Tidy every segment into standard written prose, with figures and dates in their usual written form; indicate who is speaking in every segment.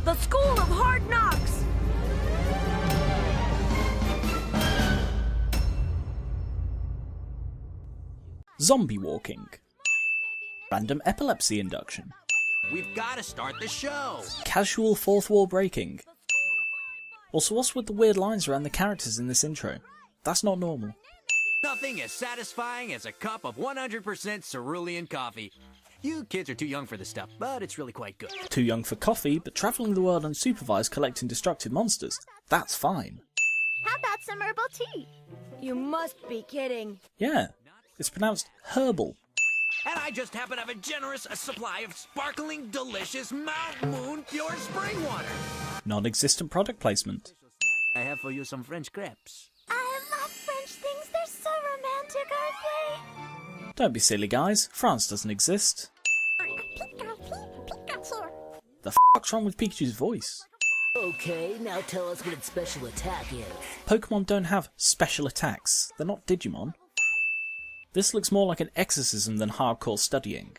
Speaker 1: The School of Hard Knocks!
Speaker 2: Zombie walking. Random epilepsy induction.
Speaker 3: We've got to start the show!
Speaker 2: Casual fourth wall breaking. Also, what's with the weird lines around the characters in this intro? That's not normal.
Speaker 3: Nothing as satisfying as a cup of 100% cerulean coffee. You kids are too young for this stuff, but it's really quite good.
Speaker 2: Too young for coffee, but travelling the world unsupervised collecting destructive monsters. That's fine.
Speaker 4: How about some herbal tea?
Speaker 1: You must be kidding.
Speaker 2: Yeah, it's pronounced herbal.
Speaker 3: And I just happen to have a generous supply of sparkling, delicious Mount Moon pure spring water.
Speaker 2: Non-existent product placement.
Speaker 3: I have for you some French crepes.
Speaker 4: I love French things. They're so romantic, aren't they?
Speaker 2: Don't be silly, guys. France doesn't exist.
Speaker 4: Pikachu.
Speaker 2: The fuck's wrong with Pikachu's voice?
Speaker 5: Okay, now tell us what its special attack is.
Speaker 2: Pokemon don't have special attacks. They're not Digimon. This looks more like an exorcism than hardcore studying.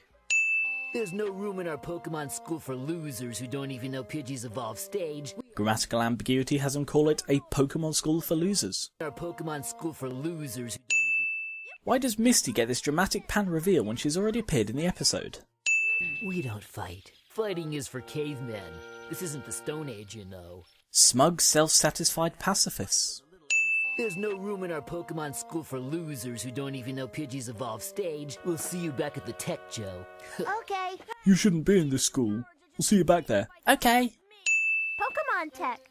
Speaker 5: There's no room in our Pokemon school for losers who don't even know Pidgey's evolved stage.
Speaker 2: Grammatical ambiguity has them call it a Pokemon school for losers.
Speaker 5: Our Pokemon school for losers who
Speaker 2: Why does Misty get this dramatic pan reveal when she's already appeared in the episode?
Speaker 5: We don't fight. Fighting is for cavemen. This isn't the Stone Age, you know.
Speaker 2: Smug, self-satisfied pacifists.
Speaker 5: There's no room in our Pokemon school for losers who don't even know Pidgey's evolved stage. We'll see you back at the Tech, Joe.
Speaker 4: Okay.
Speaker 2: You shouldn't be in this school. We'll see you back there. Okay.
Speaker 4: Pokemon Tech.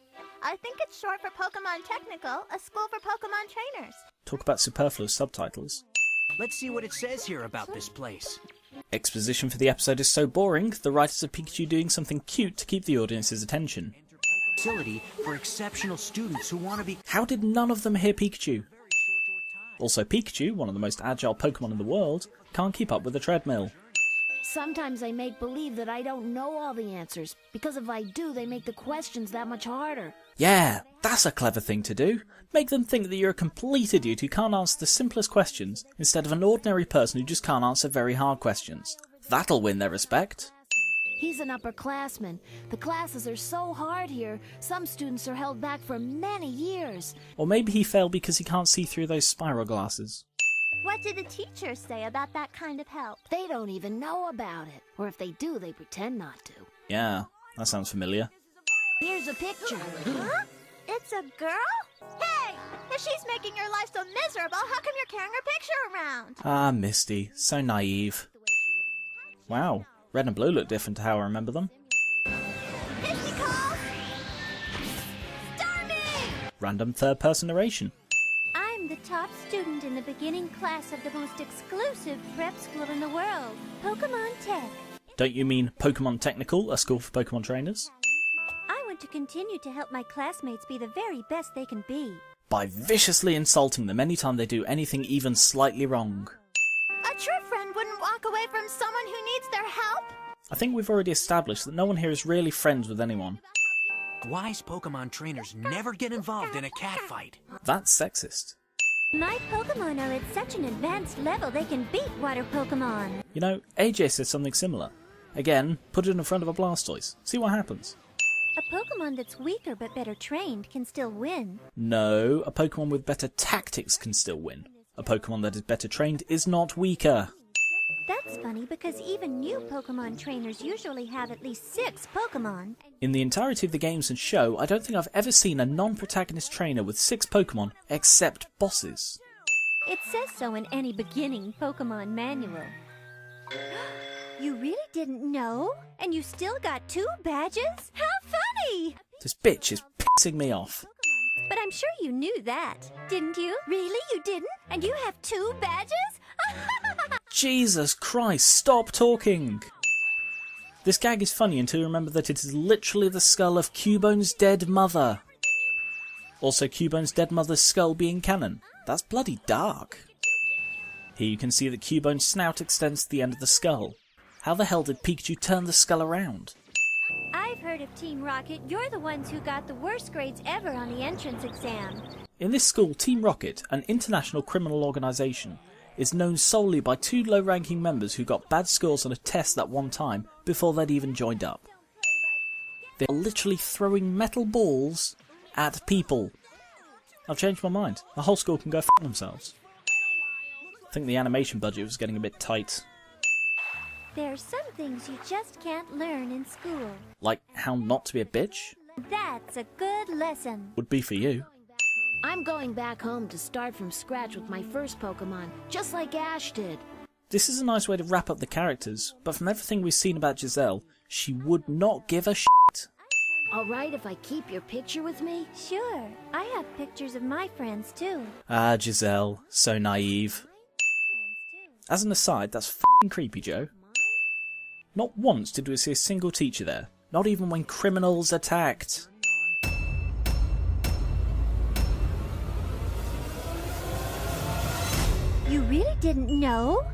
Speaker 4: I think it's short for Pokemon Technical, a school for Pokemon trainers.
Speaker 2: Talk about superfluous subtitles.
Speaker 3: Let's see what it says here about this place.
Speaker 2: Exposition for the episode is so boring, the writers of Pikachu doing something cute to keep the audience's attention.
Speaker 3: Facility for exceptional students who want to be...
Speaker 2: How did none of them hear Pikachu? Also, Pikachu, one of the most agile Pokemon in the world, can't keep up with the treadmill.
Speaker 1: Sometimes I make believe that I don't know all the answers, because if I do, they make the questions that much harder.
Speaker 2: Yeah, that's a clever thing to do. Make them think that you're a complete idiot who can't answer the simplest questions, instead of an ordinary person who just can't answer very hard questions. That'll win their respect.
Speaker 1: He's an upperclassman. The classes are so hard here, some students are held back for many years.
Speaker 2: Or maybe he failed because he can't see through those spiral glasses.
Speaker 4: What did the teachers say about that kind of help?
Speaker 1: They don't even know about it. Or if they do, they pretend not to.
Speaker 2: Yeah, that sounds familiar.
Speaker 1: Here's a picture.
Speaker 4: Huh? It's a girl? Hey! If she's making your life so miserable, how come you're carrying her picture around?
Speaker 2: Ah, Misty, so naive. Wow, red and blue look different to how I remember them.
Speaker 4: Here she calls! Starmie!
Speaker 2: Random third-person narration.
Speaker 4: I'm the top student in the beginning class of the most exclusive prep school in the world, Pokemon Tech.
Speaker 2: Don't you mean Pokemon Technical, a school for Pokemon trainers?
Speaker 4: I want to continue to help my classmates be the very best they can be.
Speaker 2: By viciously insulting them anytime they do anything even slightly wrong.
Speaker 4: A true friend wouldn't walk away from someone who needs their help.
Speaker 2: I think we've already established that no one here is really friends with anyone.
Speaker 3: Wise Pokemon trainers never get involved in a catfight.
Speaker 2: That's sexist.
Speaker 4: My Pokemon are at such an advanced level they can beat water Pokemon.
Speaker 2: You know, AJ said something similar. Again, put it in front of a Blastoise. See what happens.
Speaker 4: A Pokemon that's weaker but better trained can still win.
Speaker 2: No, a Pokemon with better tactics can still win. A Pokemon that is better trained is not weaker.
Speaker 4: That's funny because even new Pokemon trainers usually have at least 6 Pokemon.
Speaker 2: In the entirety of the games and show, I don't think I've ever seen a non-protagonist trainer with 6 Pokemon except bosses.
Speaker 4: It says so in any beginning Pokemon manual. You really didn't know? And you still got 2 badges? How funny!
Speaker 2: This bitch is pissing me off.
Speaker 4: But I'm sure you knew that, didn't you? Really, you didn't? And you have 2 badges?
Speaker 2: Jesus Christ, stop talking! This gag is funny until you remember that it is literally the skull of Cubone's dead mother. Also, Cubone's dead mother's skull being canon. That's bloody dark. Here you can see that Cubone's snout extends to the end of the skull. How the hell did Pikachu turn the skull around?
Speaker 4: I've heard of Team Rocket. You're the ones who got the worst grades ever on the entrance exam.
Speaker 2: In this school, Team Rocket, an international criminal organisation, is known solely by 2 low-ranking members who got bad scores on a test that one time before they'd even joined up. They're literally throwing metal balls at people. I've changed my mind. The whole school can go f*** themselves. I think the animation budget was getting a bit tight.
Speaker 4: There's some things you just can't learn in school.
Speaker 2: Like how not to be a bitch?
Speaker 4: That's a good lesson.
Speaker 2: Would be for you.
Speaker 1: I'm going back home to start from scratch with my first Pokemon, just like Ash did.
Speaker 2: This is a nice way to wrap up the characters, but from everything we've seen about Giselle, she would not give a shit.
Speaker 1: Alright if I keep your picture with me?
Speaker 4: Sure, I have pictures of my friends too.
Speaker 2: Ah, Giselle, so naive. As an aside, that's f***ing creepy, Joe. Not once did we see a single teacher there, not even when criminals attacked.
Speaker 4: You really didn't know?